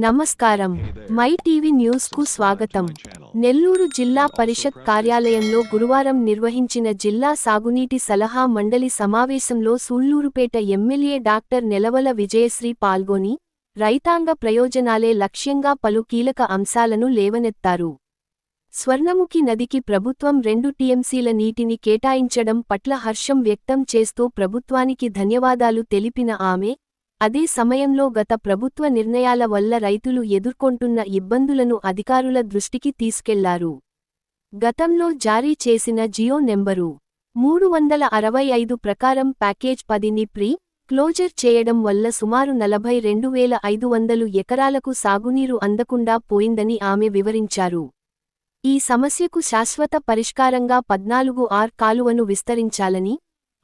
నమస్కారం. My TV news కు స్వాగతం. నెల్లూరు జిల్లా పరిషత్ కార్యాలయంలో గురువారం నిర్వహించిన జిల్లా సాగునీటి సలహా మండలి సమావేశంలో సూళ్లూరుపేట ఎమ్మెల్యే డాక్టర్ నెలవల విజయశ్రీ పాల్గొని, రైతాంగ ప్రయోజనాలే లక్ష్యంగా పలు కీలక అంశాలను లేవనెత్తారు. స్వర్ణముఖి నదికి ప్రభుత్వం 2 టీఎంసీల నీటిని కేటాయించడం పట్ల హర్షం వ్యక్తం చేస్తూ ప్రభుత్వానికి ధన్యవాదాలు తెలిపిన ఆమె, అదే సమయంలో గత ప్రభుత్వ నిర్ణయాల వల్ల రైతులు ఎదుర్కొంటున్న ఇబ్బందులను అధికారుల దృష్టికి తీసుకెళ్లారు. గతంలో జారీ చేసిన జియో నెంబరు 365 ప్రకారం ప్యాకేజ్ 10ని క్లోజర్ చేయడం వల్ల సుమారు 42,500 ఎకరాలకు సాగునీరు అందకుండా పోయిందని ఆమె వివరించారు. ఈ సమస్యకు శాశ్వత పరిష్కారంగా 14 కాలువను విస్తరించాలని,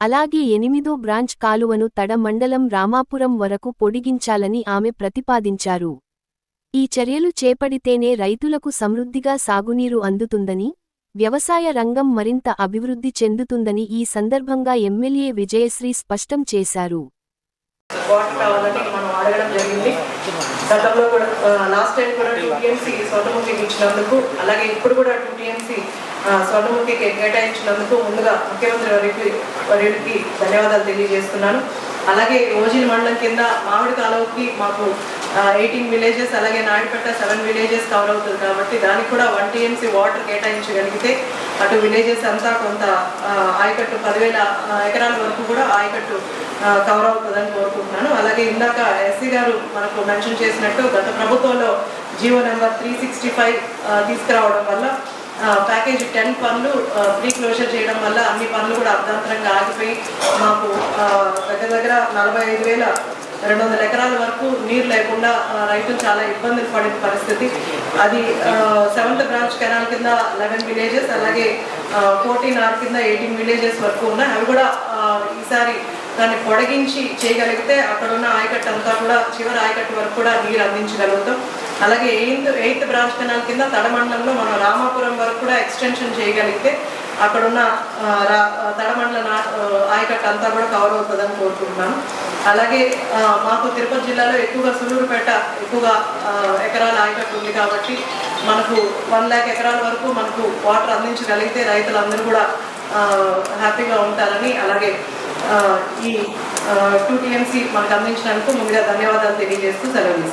అలాగే 8వ బ్రాంచ్ కాలువను తడ మండలం రామాపురం వరకు పొడిగించాలని ఆమె ప్రతిపాదించారు. ఈ చర్యలు చేపడితేనే రైతులకు సమృద్ధిగా సాగునీరు అందుతుందని, వ్యవసాయ రంగం మరింత అభివృద్ధి చెందుతుందని ఈ సందర్భంగా ఎమ్మెల్యే విజయశ్రీ స్పష్టం చేశారు. గతంలో కూడా లాస్ట్ టైం కూడా 2 టీఎంసీ స్వర్ణముఖికి ఇచ్చినందుకు, అలాగే ఇప్పుడు కూడా 2 టీఎంసీ స్వర్ణముఖికి కేటాయించినందుకు ముందుగా ముఖ్యమంత్రి వర్యుడికి ధన్యవాదాలు తెలియజేస్తున్నాను. అలాగే ఓజిల్ మండలం కింద మామిడి కాలువకి మాకు 18 విలేజెస్, అలాగే నాయుడుపేట 7 విలేజెస్ కవర్ అవుతుంది కాబట్టి దానికి కూడా 1 టీఎంసీ వాటర్ కేటాయించగలిగితే అటు విలేజెస్ అంతా కొంత ఆయకట్టు 10,000 ఎకరాల వరకు కూడా ఆయకట్టు కవర్ అవుతుందని కోరుకుంటున్నాను. అలాగే ఇందాక ఎస్సీ గారు మనకు మెన్షన్ చేసినట్టు గత ప్రభుత్వంలో జియో నెంబర్ 365 తీసుకురావడం వల్ల ప్యాకేజ్ 10 పనులు క్లోజర్ చేయడం వల్ల అన్ని పనులు కూడా అర్ధాంతరంగా ఆగిపోయి మాకు దగ్గర 45,200 ఎకరాల వరకు నీరు లేకుండా రైతులు చాలా ఇబ్బందులు పడే పరిస్థితి. అది 7th బ్రాంచ్ కెనాల్ కింద 11 విలేజెస్, అలాగే 14R కింద 18 విలేజెస్ వరకు ఉన్నాయి. అవి కూడా ఈసారి దాన్ని పొడిగించి చేయగలిగితే అక్కడున్న ఆయకట్టు అంతా కూడా చివరి ఆయకట్టు వరకు కూడా నీరు అందించగలుగుతాం. అలాగే 8th బ్రాంచ్ కెనాల్ కింద తడమండలంలో మనం రామాపురం వరకు కూడా ఎక్స్టెన్షన్ చేయగలిగితే అక్కడున్న తడమండల ఆయకట్టు అంతా కూడా కవర్ అవుతుందని కోరుకుంటున్నాను. అలాగే మాకు తిరుపతి జిల్లాలో ఎక్కువగా సూళ్లూరుపేట ఎక్కువగా ఎకరాల ఆయకట్టు ఉంది కాబట్టి మనకు 1 lakh ఎకరాల వరకు మనకు వాటర్ అందించగలిగితే రైతులందరూ కూడా హ్యాపీగా ఉంటారని, అలాగే ఈ 2 టీఎంసీ మనకు అందించినందుకు ముందుగా ధన్యవాదాలు తెలియజేస్తూ సెలవు.